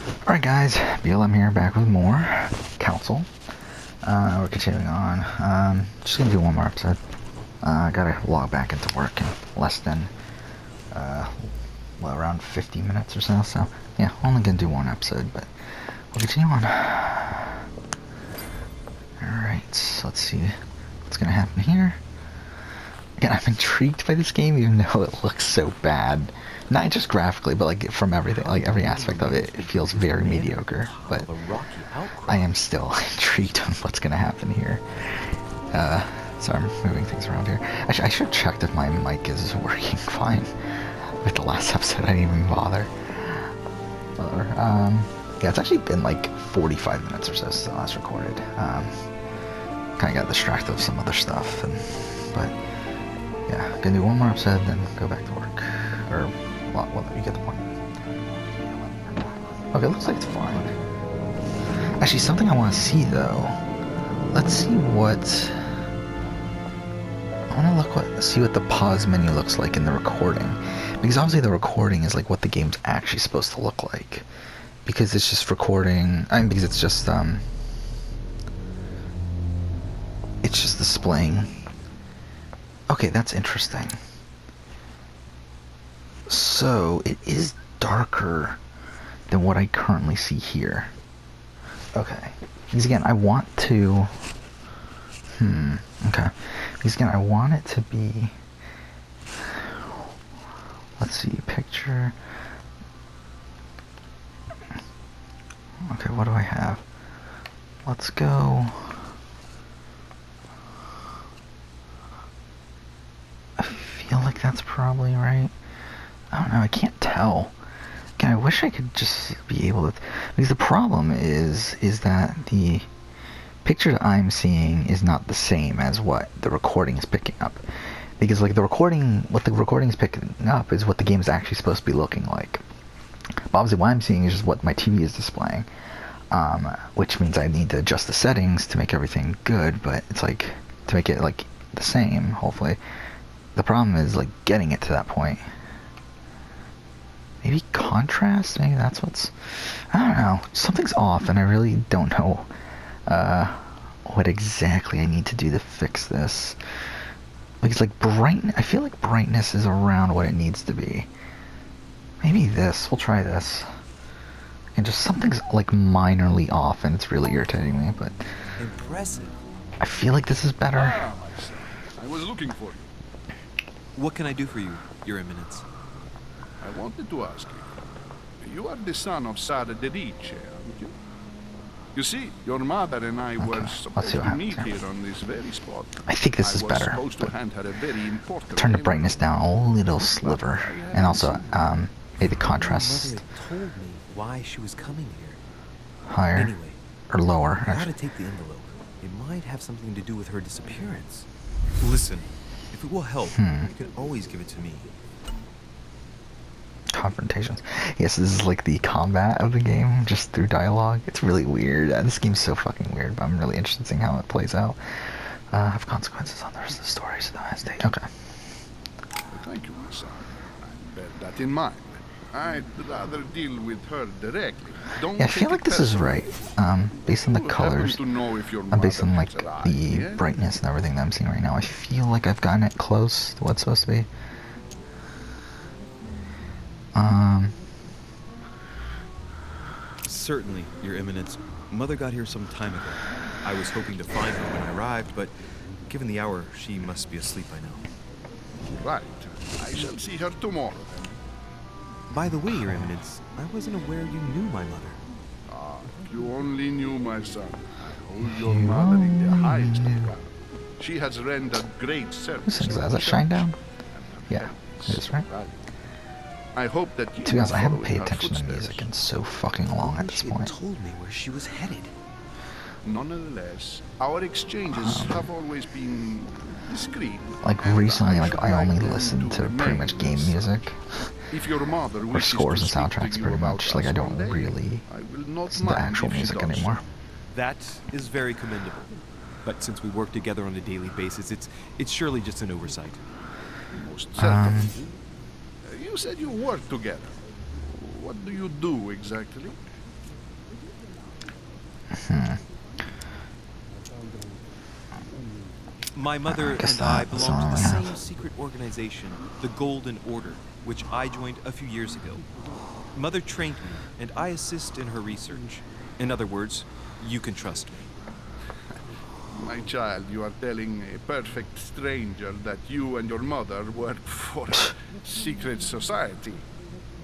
Alright guys, BLM here, back with more Council. We're continuing on. Just gonna do one more episode. I gotta log back into work in less than, around 50 minutes or so. So, yeah, only gonna do one episode, but we'll continue on. Alright, so let's see what's gonna happen here. Again, I'm intrigued by this game, even though it looks so bad. Not just graphically, but like from everything, like every aspect of it, it feels very mediocre. But I am still intrigued on what's gonna happen here. So I'm moving things around here. I should have checked if my mic is working fine. With the last episode, I didn't even bother. Yeah, it's actually been like 45 minutes or so since I last recorded. Kind of got distracted with some other stuff, but yeah, gonna do one more episode, then go back to work. Or, well, you get the point. Okay, looks like it's fine. Actually, something I want to see though. Let's see what. I want to see what the pause menu looks like in the recording, because obviously the recording is like what the game's actually supposed to look like, because it's just recording. Because it's just displaying. Okay, that's interesting. So, it is darker than what I currently see here. Okay. Because again, I want to... Okay. Because again, I want it to be... Let's see, picture... Okay, what do I have? Let's go... I feel like that's probably right. I don't know, I can't tell. Again, I wish I could just be able to... Because the problem is that the picture that I'm seeing is not the same as what the recording is picking up. Because, like, what the recording is picking up is what the game is actually supposed to be looking like. But obviously what I'm seeing is just what my TV is displaying. Which means I need to adjust the settings to make everything good, but it's like, to make it, like, the same, hopefully. The problem is, like, getting it to that point. Maybe contrast? Maybe that's what's... I don't know. Something's off, and I really don't know what exactly I need to do to fix this. Like, it's like I feel like brightness is around what it needs to be. Maybe this. We'll try this. And just something's, like, minorly off, and it's really irritating me, but... Impressive. I feel like this is better. Ah, my son. I was looking for you. What can I do for you, Your Eminence? I wanted to ask you. You are the son of Sara de Ricci, aren't you? You see, your mother and I were supposed to meet here on this very spot. I think this is better. I was supposed to hand her a very important... Turn the brightness down a little sliver, and also maybe the contrast My mother had told me why she was coming here. higher Anyway, or lower. I gotta take the envelope. It might have something to do with her disappearance. Listen, if it will help, you can always give it to me. Confrontations. Yes, this is like the combat of the game, just through dialogue. It's really weird. This game's so fucking weird, but I'm really interested in seeing how it plays out. Have consequences on the rest of the story, so that has to... Okay. Thank you, my son. I bear that in mind. I'd rather deal with her directly. Don't Yeah, I feel like this is right. Based on the You colors, happen to know if your based on mother like has arrived the yet? brightness and everything that I'm seeing right now, I feel like I've gotten it close to what's supposed to be. Certainly, Your Eminence. Mother got here some time ago. I was hoping to find her when I arrived, but given the hour, she must be asleep by now. Right. I shall see her tomorrow then. By the way, Your Eminence, I wasn't aware you knew my mother. Ah, if you only knew, my son. I hold your mother in the highest regard. She has rendered great service. Is to that the Shinedown? church, and Yeah, it is, right? I hope that you To be honest, I haven't follow paid in her attention to footsteps. music in so fucking long at this She had point. told me where she was headed. Nonetheless, our exchanges have always been discreet. Like and recently, I like should I only them listen to pretty remain much game so. music If your mother or wishes scores to and speak to soundtracks you pretty about much. Like I us don't one day, really I will not listen to mind actual if she music does. anymore. That is very commendable. But since we work together on a daily basis, it's surely just an oversight. Most certainly. You said you work together. What do you do exactly? My mother and I belong to the same secret organization, the Golden Order, which I joined a few years ago. Mother trained me, and I assist in her research. In other words, you can trust me. My child, you are telling a perfect stranger that you and your mother work for a secret society.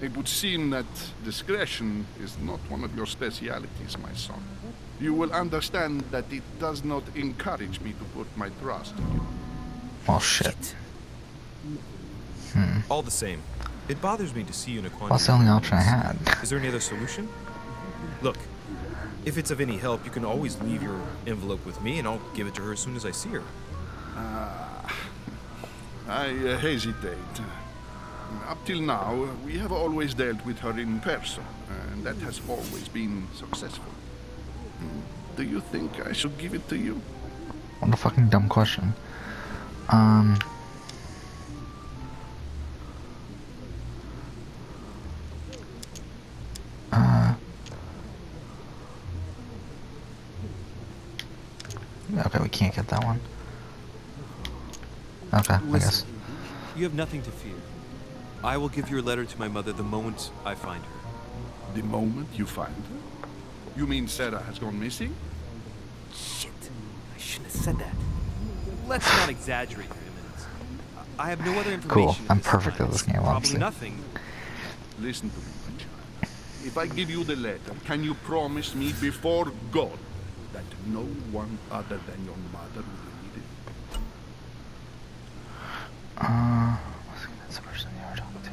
It would seem that discretion is not one of your specialities, my son. You will understand that it does not encourage me to put my trust in you. Oh, shit. All the same, it bothers me to see you in a quandary. That's the only option I had. Is there any other solution? Look, if it's of any help, you can always leave your envelope with me, and I'll give it to her as soon as I see her. I hesitate. Up till now, we have always dealt with her in person, and that has always been successful. Do you think I should give it to you? What a fucking dumb question. Okay, we can't get that one. Okay, I guess. You have nothing to fear. I will give your letter to my mother the moment I find her. The moment you find her? You mean Sarah has gone missing? Shit. I shouldn't have said that. Let's not exaggerate for a minute. I have no other information. Cool. I'm perfect at this game, Probably honestly. nothing. Listen to me, my child. If I give you the letter, can you promise me before God that no one other than your mother will read it? What's the person you were talking to?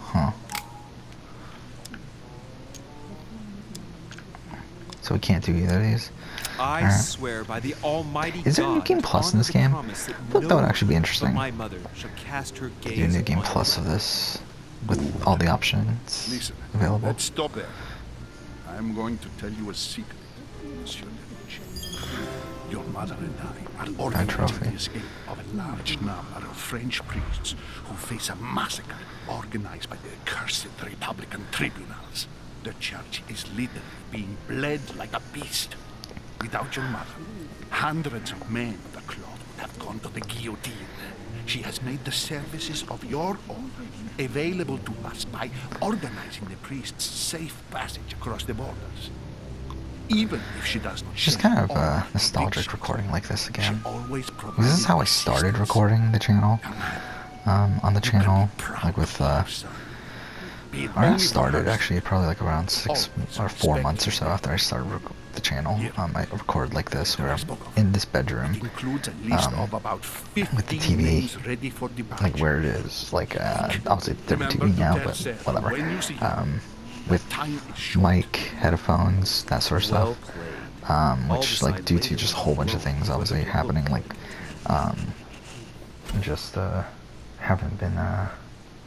Huh. So we can't do either of these? I swear by the Almighty God. Is there a New Game Plus in this game? I thought that would actually be interesting. My mother shall cast her gaze Do a New Game upon Plus you. of this with all the options Listen, available. let's stop there. I'm going to tell you a secret, Monsieur Lynch. Your mother and I are organizing trophy. the escape of a large number of French priests who face a massacre organized by the accursed Republican tribunals. The church is literally being bled like a beast. Without your mother, hundreds of men of the cloth would have gone to the guillotine. She has made the services of your order available to us by organizing the priests' safe passage across the borders. Even if she does not Just share kind of all her nostalgic convictions, recording like this she again. always This is how I provided started assistance. recording the channel. On the You can be channel, proud like with, of your son. Be it I only for started her actually probably like around 6 Always or 4 respect months or so her. after I started the channel. Yeah. I record like this, where I I'm spoke of. in this bedroom, It includes a list um, of about 15 with the TV, names ready for departure. like where it is, like obviously different Remember TV to now, tell but Sarah whatever. when you see her, With time is short. mic, headphones, that sort of Well stuff. played. All Which the like signs due to later just a on whole the bunch of road, things obviously whether happening, book. like just haven't been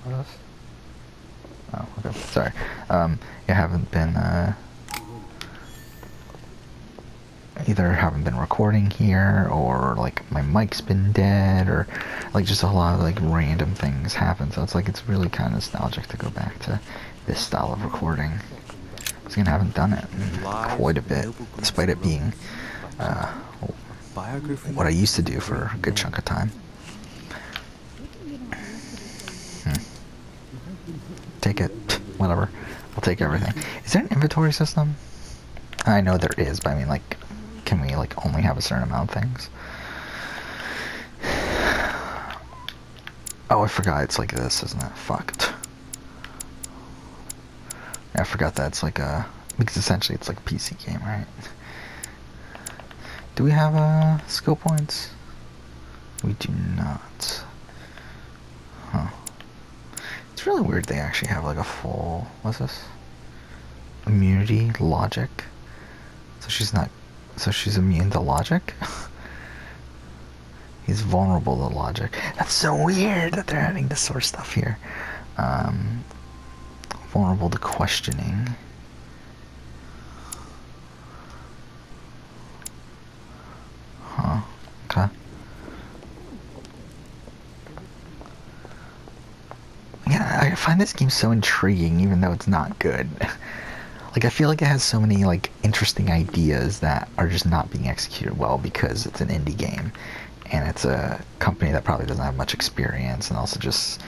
what else? Oh, okay. Sorry. Yeah, haven't been either haven't been recording here, or like my mic's been dead, or like just a lot of like random things happen. So it's like it's really kind of nostalgic to go back to this style of recording. I haven't done it in quite a bit, despite it being Biography. what I used to do for a good chunk of time. Take it, whatever. I'll take everything. Is there an inventory system? I know there is, but I mean, like, can we like only have a certain amount of things? Oh, I forgot. It's like this, isn't it? Fucked. I forgot that it's like a, because essentially it's like a PC game, right? Do we have skill points? We do not. Huh. It's really weird they actually have like a full, what's this? Immunity, logic. So she's immune to logic? He's vulnerable to logic. That's so weird that they're adding this sort of stuff here. Vulnerable to questioning. Huh. Okay. Yeah, I find this game so intriguing, even though it's not good. Like, I feel like it has so many, like, interesting ideas that are just not being executed well because it's an indie game. And it's a company that probably doesn't have much experience, and also just,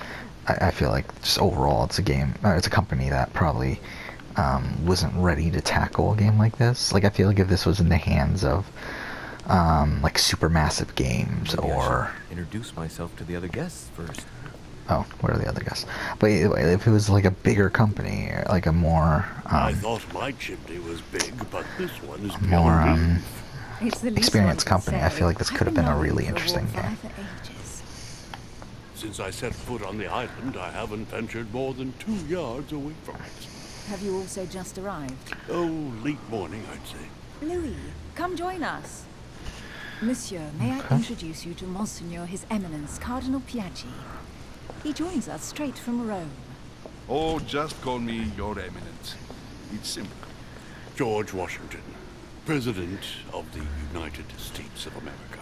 I feel like just overall it's a company that probably wasn't ready to tackle a game like this. Like, I feel like if this was in the hands of, like, Supermassive Games, Maybe or... I should introduce myself to the other guests first. Oh, what are the other guys? But if it was like a bigger company, or like a more I thought my chimney was big, but this one is more beyond It's the least experienced one to company, I say. feel like this I've could have been been a longing really for a interesting warfare game. for ages. Since I set foot on the island, I haven't ventured more than 2 yards away from it. Have you also just arrived? Oh, late morning, I'd say. Louis, come join us. Monsieur, may I introduce you to Monseigneur His Eminence Cardinal Piaggi? He joins us straight from Rome. Oh, just call me Your Eminence. It's simple. George Washington, President of the United States of America.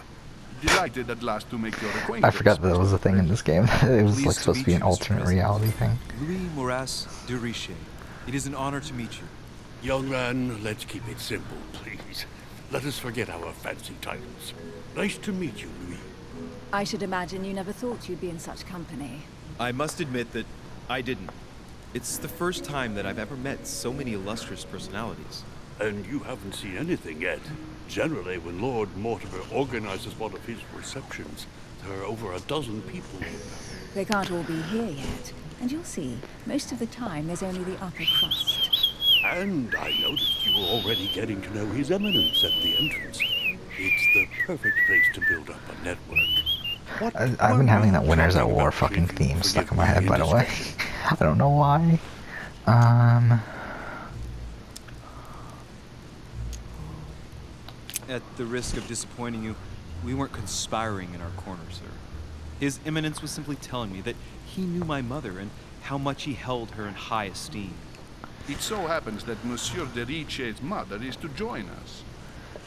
Delighted at last to make your acquaintance. I forgot that was a thing in this game. It was Pleased like to supposed to be meet an you, Mr. alternate President. reality thing. Louis Moras de Richet. It is an honor to meet you. Young man, let's keep it simple, please. Let us forget our fancy titles. Nice to meet you, Louis. I should imagine you never thought you'd be in such company. I must admit that I didn't. It's the first time that I've ever met so many illustrious personalities. And you haven't seen anything yet. Generally, when Lord Mortimer organizes one of his receptions, there are over a dozen people. They can't all be here yet. And you'll see, most of the time there's only the upper crust. And I noticed you were already getting to know His Eminence at the entrance. It's the perfect place to build up a network. What I've been were having you that Winners at talking War about, fucking if you theme stuck forgive in my my head, by the way. indiscretion? I don't know why. At the risk of disappointing you, we weren't conspiring in our corner, sir. His Eminence was simply telling me that he knew my mother and how much he held her in high esteem. It so happens that Monsieur de Richet's mother is to join us.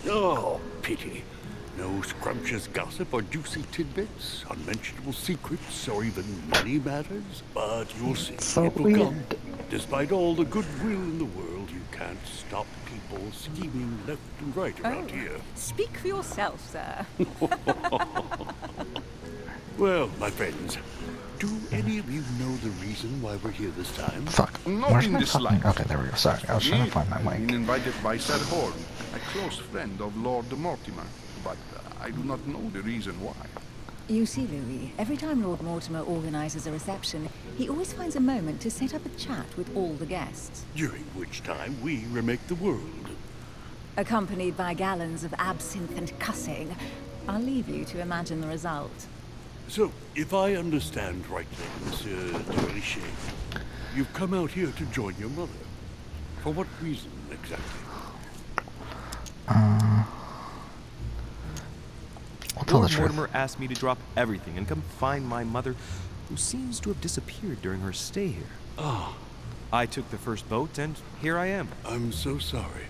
Oh, pity. No scrumptious gossip or juicy tidbits, unmentionable secrets, or even money matters. But you'll see, So it will weird. come. Despite all the goodwill in the world, you can't stop people scheming left and right around here. Speak for yourself, sir. Well, my friends, do any of you know the reason why we're here this time? Fuck. Not Where's in my this fucking... life. Okay, there we go. Sorry, I was trying to find my Been mic. invited by Sir Horn, a close friend of Lord Mortimer, but I do not know the reason why. You see, Louis, every time Lord Mortimer organizes a reception, he always finds a moment to set up a chat with all the guests, During which time we remake the world. accompanied by gallons of absinthe and cussing. I'll leave you to imagine the result. So, if I understand rightly, Monsieur de Richet, you've come out here to join your mother. For what reason, exactly? We'll tell the Lord truth. Mortimer asked me to drop everything and come find my mother, who seems to have disappeared during her stay here. Ah, I took the first boat, and here I am. I'm so sorry.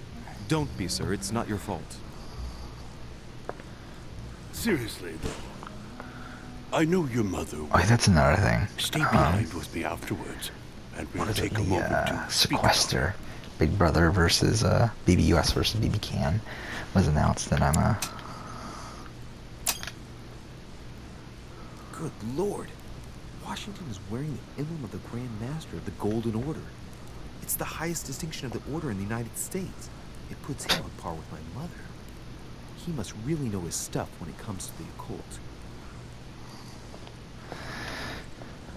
Don't be, sir. It's not your fault. Seriously, though. I know your mother Oh, will that's another thing. stay behind with me afterwards, and we'll What is it? take a moment The to speak about it. Sequester. Big Brother versus BBUS versus BB Can was announced, and I'm Good lord. Washington is wearing the emblem of the Grand Master of the Golden Order. It's the highest distinction of the order in the United States. It puts him on par with my mother. He must really know his stuff when it comes to the occult.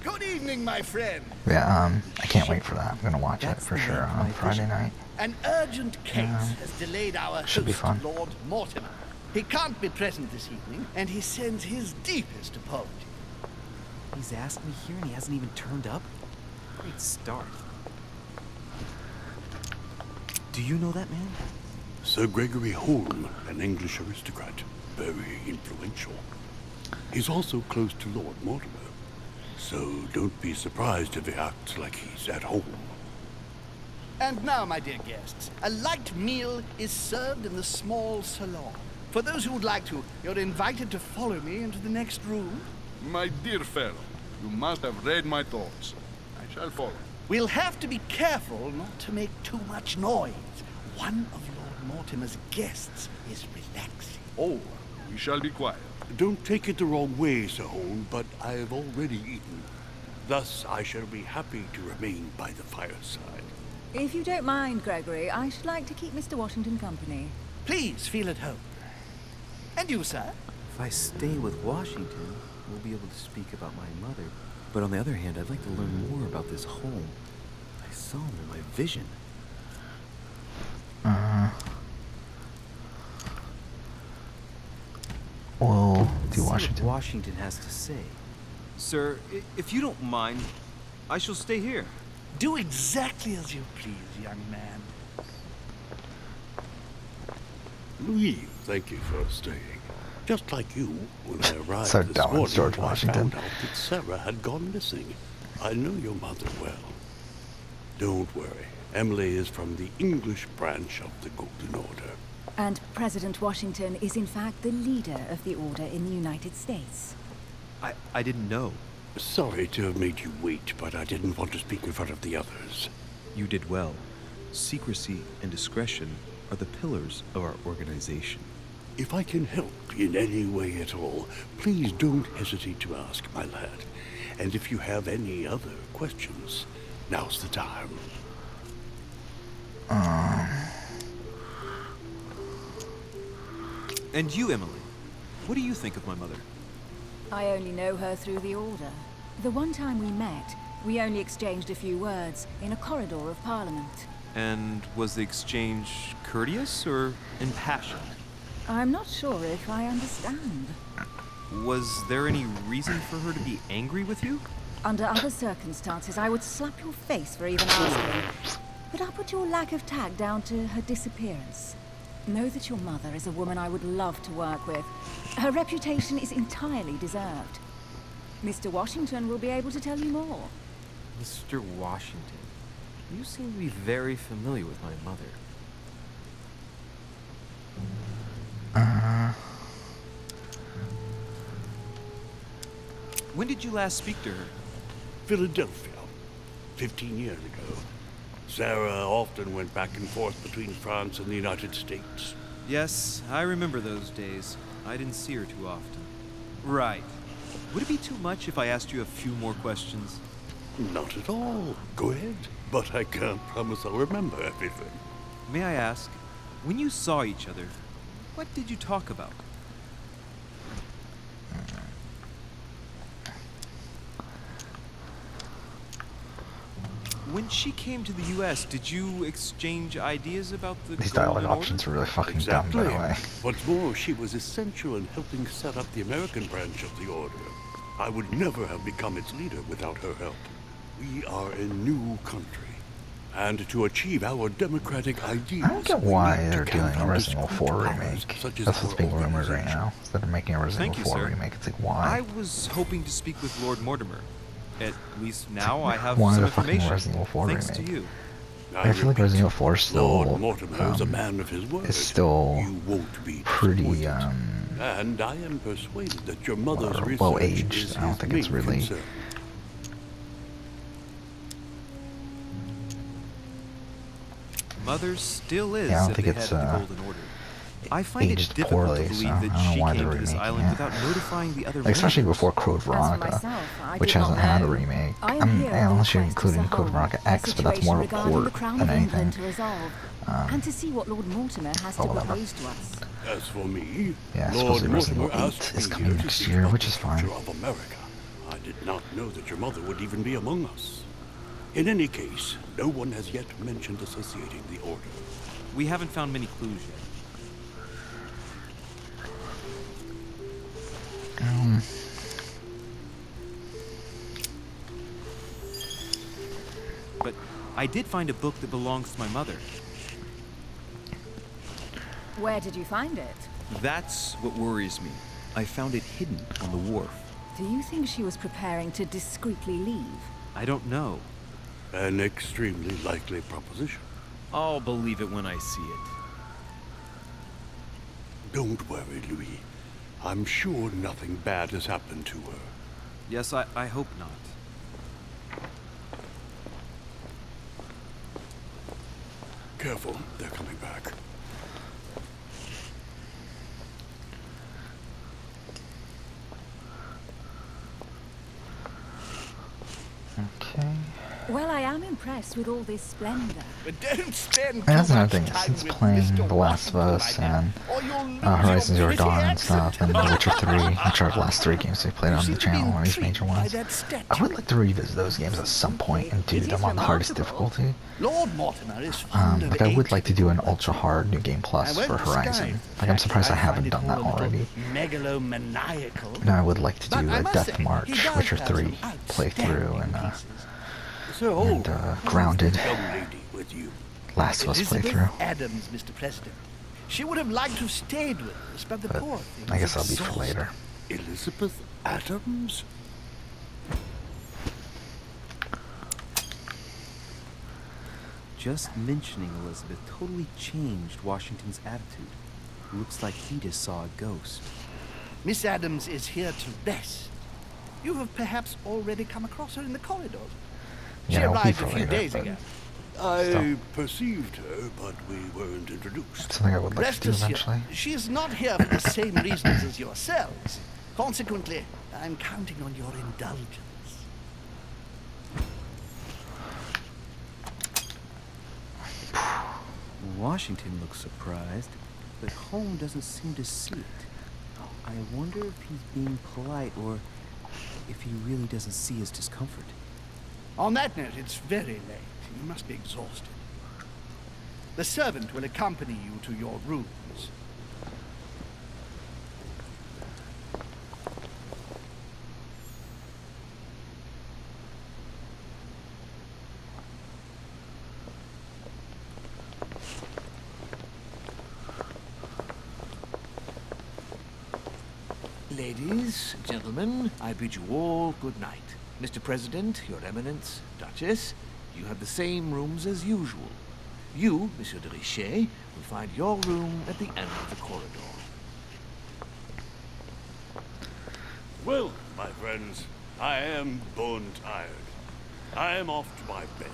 Good evening, my friend. yeah. I can't wait for that. I'm gonna watch it That's for the sure man for on my Friday vision. night. An urgent case has delayed our should be host, fun. Lord Mortimer. He can't be present this evening, and he sends his deepest apologies. He's asked me here and he hasn't even turned up? Great start. Do you know that man? Sir Gregory Holm, an English aristocrat, very influential. He's also close to Lord Mortimer, so don't be surprised if he acts like he's at home. And now, my dear guests, a light meal is served in the small salon. For those who would like to, you're invited to follow me into the next room. My dear fellow, you must have read my thoughts. shall follow. We'll have to be careful not to make too much noise. One of Lord Mortimer's guests is relaxing. Oh, we shall be quiet. Don't take it the wrong way, Sir Hone, but I have already eaten. Thus, I shall be happy to remain by the fireside. If you don't mind, Gregory, I should like to keep Mr. Washington company. Please feel at home. And you, sir? If I stay with Washington, we'll be able to speak about my mother. But on the other hand, I'd like to learn more about this home. I saw him in my vision. Well, Let's do see Washington. what Washington has to say. Sir, if you don't mind, I shall stay here. Do exactly as you please, young man. Louis, thank you for staying. Just like you, when I arrived So this dumb, morning, George I Washington. found out that Sarah had gone missing. I know your mother well. Don't worry. Emily is from the English branch of the Golden Order. And President Washington is in fact the leader of the Order in the United States. I didn't know. Sorry to have made you wait, but I didn't want to speak in front of the others. You did well. Secrecy and discretion are the pillars of our organization. If I can help in any way at all, please don't hesitate to ask, my lad. And if you have any other questions, now's the time. And you, Emily, what do you think of my mother? I only know her through the Order. The one time we met, we only exchanged a few words in a corridor of Parliament. And was the exchange courteous or impassioned? I'm not sure if I understand. Was there any reason for her to be angry with you? Under other circumstances, I would slap your face for even asking. But I'll put your lack of tact down to her disappearance. Know that your mother is a woman I would love to work with. Her reputation is entirely deserved. Mr. Washington will be able to tell you more. Mr. Washington, you seem to be very familiar with my mother. When did you last speak to her? Philadelphia, 15 years ago. Sarah often went back and forth between France and the United States. Yes, I remember those days. I didn't see her too often. Right. Would it be too much if I asked you a few more questions? Not at all. Go ahead. But I can't promise I'll remember everything. May I ask, when you saw each other, what did you talk about? When she came to the U.S., did you exchange ideas about the These Golden dialogue Order? options are really fucking Exactly. dumb, by the way. What's more, she was essential in helping set up the American branch of the Order. I would never have become its leader without her help. We are a new country. And to achieve our democratic ideals, I don't get we why need to they're doing a counter Resident Evil 4 powers remake. such as That's what's our being rumored right organization. now. Instead of making a Resident Thank Evil you, 4 sir. remake, it's like, I why? was hoping to speak with Lord Mortimer. At least now I have Why some the fucking information. Resident Evil 4 thanks remake? to you. I feel like Resident Evil 4 is still, Lord Mortimer is a man of his word. is still You won't be pretty, disappointed. And I am persuaded that your mother's research well is aged. I don't his think it's main really. concern. Mother still is Yeah, I don't at think the it's, head of the Golden Order. I find it aged difficult poorly, to so believe I that don't know she why came they're to this remaking island it. without notifying the other Especially members. before Code As for Veronica, myself, I which did not hasn't had a know. remake. I am here at the Unless you're request of including Sir Code Hone, Veronica a X, but that's situation more of a regarding the port Crown than of England anything. to resolve, and to see what Lord Mortimer has to whatever. propose to us. As for me, Yeah, Lord supposedly Resident Mortimer Evil asked 8 is me coming here to next speak year, about which the is fine. future of America. I did not know that your mother would even be among us. In any case, no one has yet mentioned associating the Order. We haven't found many clues yet. But I did find a book that belongs to my mother. Where did you find it? That's what worries me. I found it hidden on the wharf. Do you think she was preparing to discreetly leave? I don't know. An extremely likely proposition. I'll believe it when I see it. Don't worry, Louis. I'm sure nothing bad has happened to her. Yes, I hope not. careful. They're coming back. Okay. Well, I am impressed with all this splendor. But don't spend That's too another much thing. time Since with playing Mr. The Last of Washington, Us my dear, and or you'll lose Horizon your Zero Dawn pretty and stuff, and The Witcher 3, which are the last 3 games we played You on seem the to be channel, or these intrigued major by ones. that statue. I would like to revisit those games at some point and do It them is on the hardest remarkable. difficulty. Lord Mortimer is fond of Like I would age like to do an people. ultra hard New Game I Plus won't for disguise Horizon. the Like I'm fact surprised I that haven't find it done that all a little already. Megalomaniacal. Now I would like to But do I a must Death say, he March, does Witcher have 3 some playthrough, outstanding and pieces. So old. Grounded Young lady with you. Last of Us Elizabeth playthrough. Adams, Mr. President. She would have liked to have stayed with us, but the But poor thing I is guess that'll be for exhausted. later. Elizabeth Adams? Just mentioning Elizabeth totally changed Washington's attitude. Looks like he just saw a ghost. Miss Adams is here to rest. You have perhaps already come across her in the corridors. She Yeah, it'll be arrived for a few later, days but ago. I Still. perceived her, but we weren't introduced. Something I would like to Rest do assured, eventually. she is not here for the same reasons as yourselves. Consequently, I'm counting on your indulgence. Washington looks surprised, but Holmes doesn't seem to see it. I wonder if he's being polite or if he really doesn't see his discomfort. On that note, it's very late. You must be exhausted. The servant will accompany you to your rooms. Ladies, gentlemen, I bid you all good night. Mr. President, Your Eminence, Duchess, you have the same rooms as usual. You, Monsieur de Richet, will find your room at the end of the corridor. Well, my friends, I am bone tired. I am off to my bed.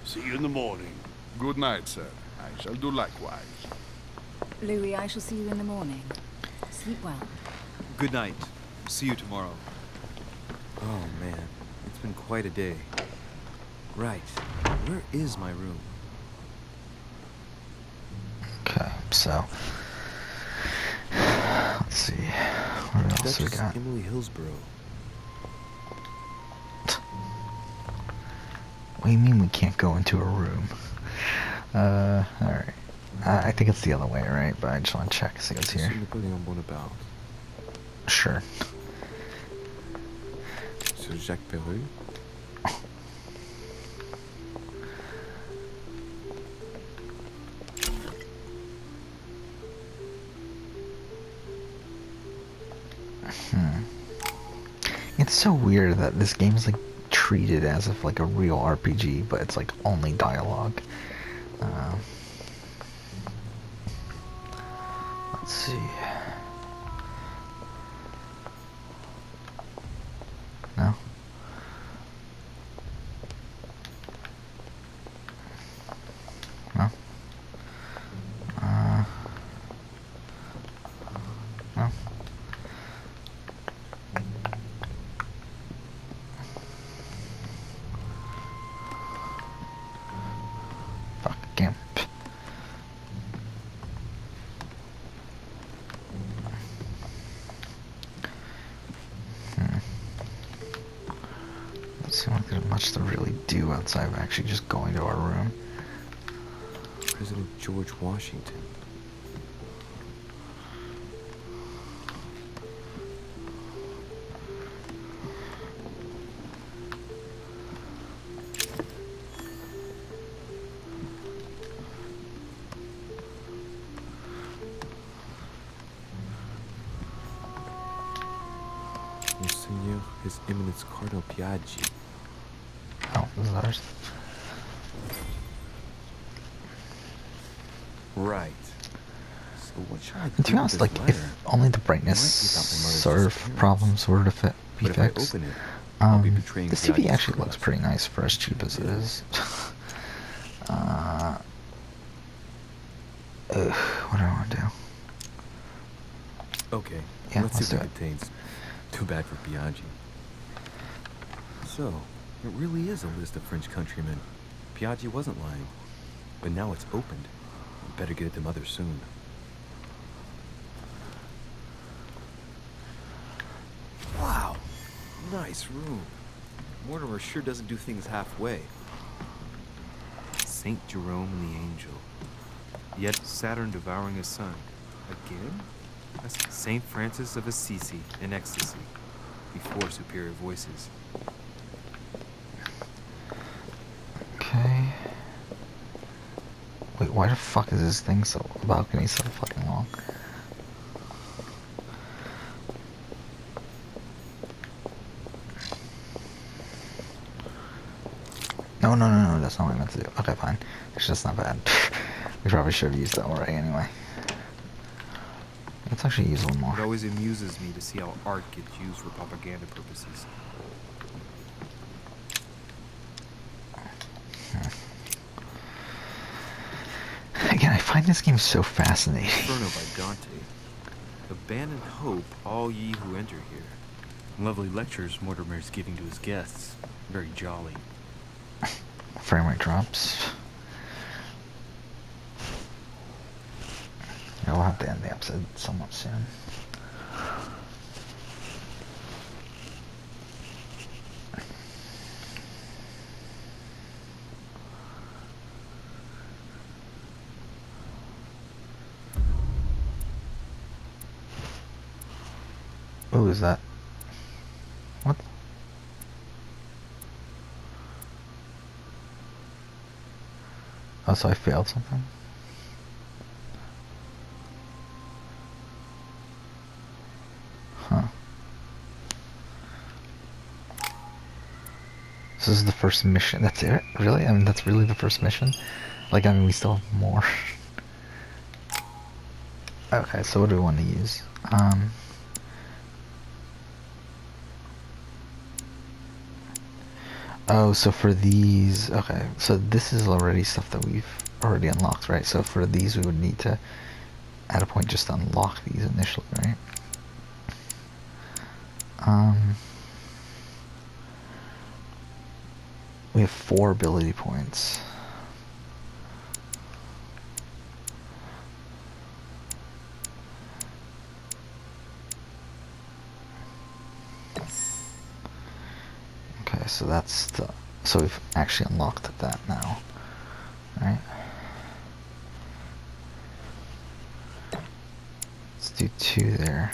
See you in the morning. Good night, sir. I shall do likewise. Louis, I shall see you in the morning. Sleep well. Good night. See you tomorrow. Oh man, it's been quite a day. Right, where is my room? Okay, so let's see. What else we Duchess got? Emily Hillsborough. What do you mean we can't go into a room? Alright. I think it's the other way, right? But I just want to check, see what's here. Napoléon Bonaparte. Sure. Sir Jacques Perreux. It's so weird that this game is like treated as if like a real RPG, but it's like only dialogue. Let's see. No. No. No. Fuck, gimp. Doesn't seem like there's much to really do outside of actually just going to our room. President George Washington. Monseigneur, His Eminence Cardinal Piaggi. Oh, this is ours. Right. So what should I do And to be with honest, this like, letter? if only the brightness Might be about my mother's serve disappearance. problems were to be But if I fixed. open it, I'll be betraying This TV Piaggi's actually looks trust. pretty nice for as cheap as it is. Ugh, what do I want to do? Okay, Yeah, let's see let's do what it. it contains. Too bad for Biaggi. So, it really is a list of French countrymen. Biaggi wasn't lying. But now it's opened. We better get it to Mother soon. Wow, nice room. Mortimer sure doesn't do things halfway. Saint Jerome and the Angel. Yet Saturn devouring his son. Again? That's Saint Francis of Assisi in ecstasy. Before superior voices. Okay. Wait, why the fuck is this thing so balcony so fucking long? No, that's not what I meant to do. Okay, fine. It's just not bad. We probably should have used that already anyway. Let's actually use one more. It always amuses me to see how art gets used for propaganda purposes. Again, I find this game so fascinating. Inferno by Dante. Abandon hope, all ye who enter here. Lovely lectures Mortimer's giving to his guests. Very jolly. Frame rate drops. Yeah, we'll have to end the episode somewhat soon. Ooh, is that? What? Oh, so I failed something? Huh. This is the first mission. That's it? Really? I mean, that's really the first mission? Like, I mean, we still have more. Okay, so what do we want to use? Oh, so for these, okay, so this is already stuff that we've already unlocked, right? So for these we would need to, at a point, just unlock these initially, right? We have 4 ability points. Okay, so that's the, so we've actually unlocked that now, right? Let's do 2 there.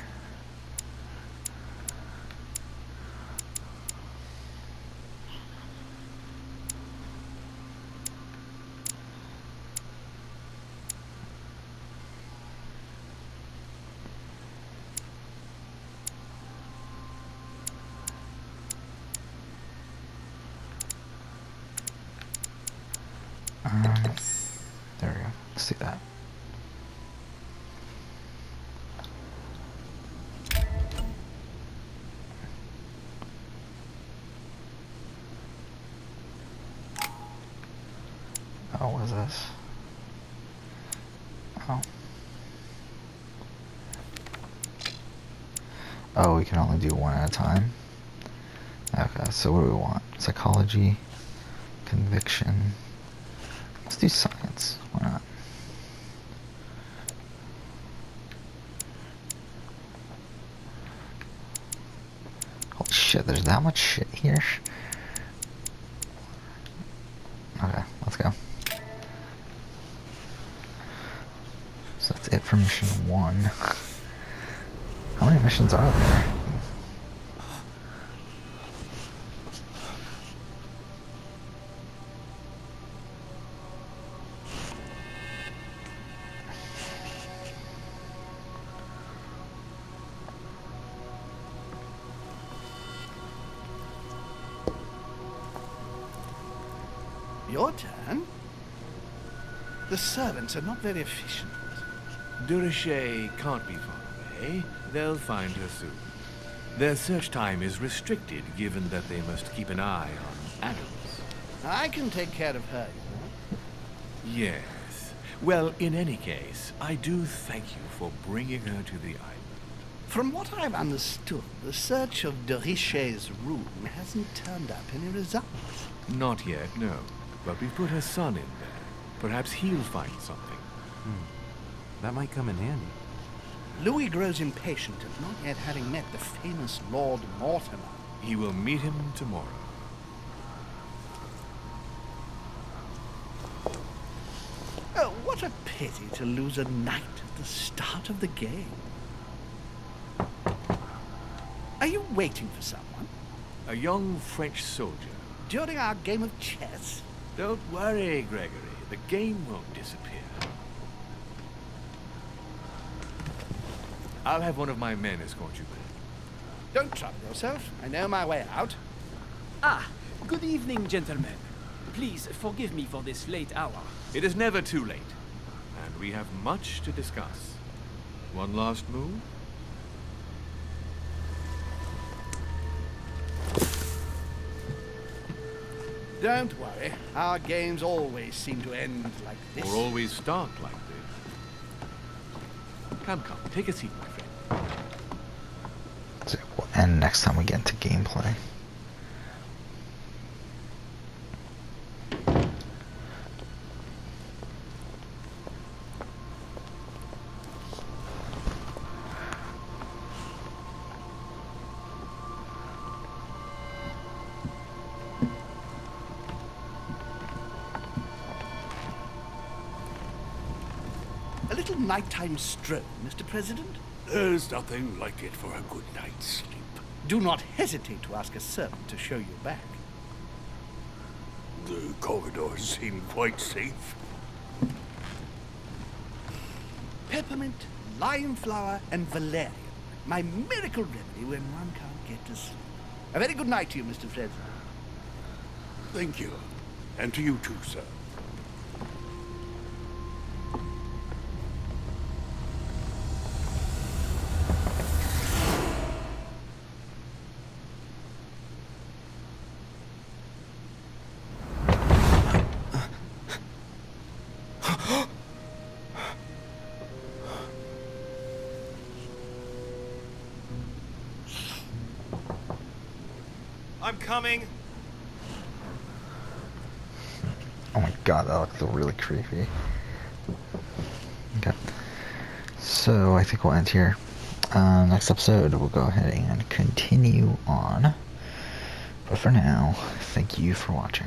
There we go. Let's do that. Oh, what is this? Oh. Oh, we can only do 1 at a time. Okay, so what do we want? Psychology, conviction. Let's do science. Why not? Holy shit, there's that much shit here? Okay, let's go. So that's it for mission 1. How many missions are there? Your turn? The servants are not very efficient. De Richet can't be far away. They'll find her soon. Their search time is restricted, given that they must keep an eye on Adams. I can take care of her, you know. Yes, Well, in any case, I do thank you for bringing her to the island. From what I've understood, the search of de Richet's room hasn't turned up any results. Not yet, no. But we put her son in there. Perhaps he'll find something. That might come in handy. Louis grows impatient at not yet having met the famous Lord Mortimer. He will meet him tomorrow. Oh, what a pity to lose a knight at the start of the game. Are you waiting for someone? A young French soldier. During our game of chess? Don't worry, Gregory. The game won't disappear. I'll have one of my men escort you back. Don't trouble yourself. I know my way out. Ah, good evening, gentlemen. Please forgive me for this late hour. It is never too late. And we have much to discuss. One last move? Don't worry. Our games always seem to end like this. Or always start like this. Come, take a seat, my friend. So we'll end next time we get into gameplay. A little nighttime stroll, Mr. President? There's nothing like it for a good night's sleep. Do not hesitate to ask a servant to show you back. The corridors seem quite safe. Peppermint, lime flower, and valerian. My miracle remedy when one can't get to sleep. A very good night to you, Mr. President. Thank you. And to you too, sir. I'm coming. Oh my god, that looks really creepy. Okay. So I think we'll end here. Next episode we'll go ahead and continue on. But for now, thank you for watching.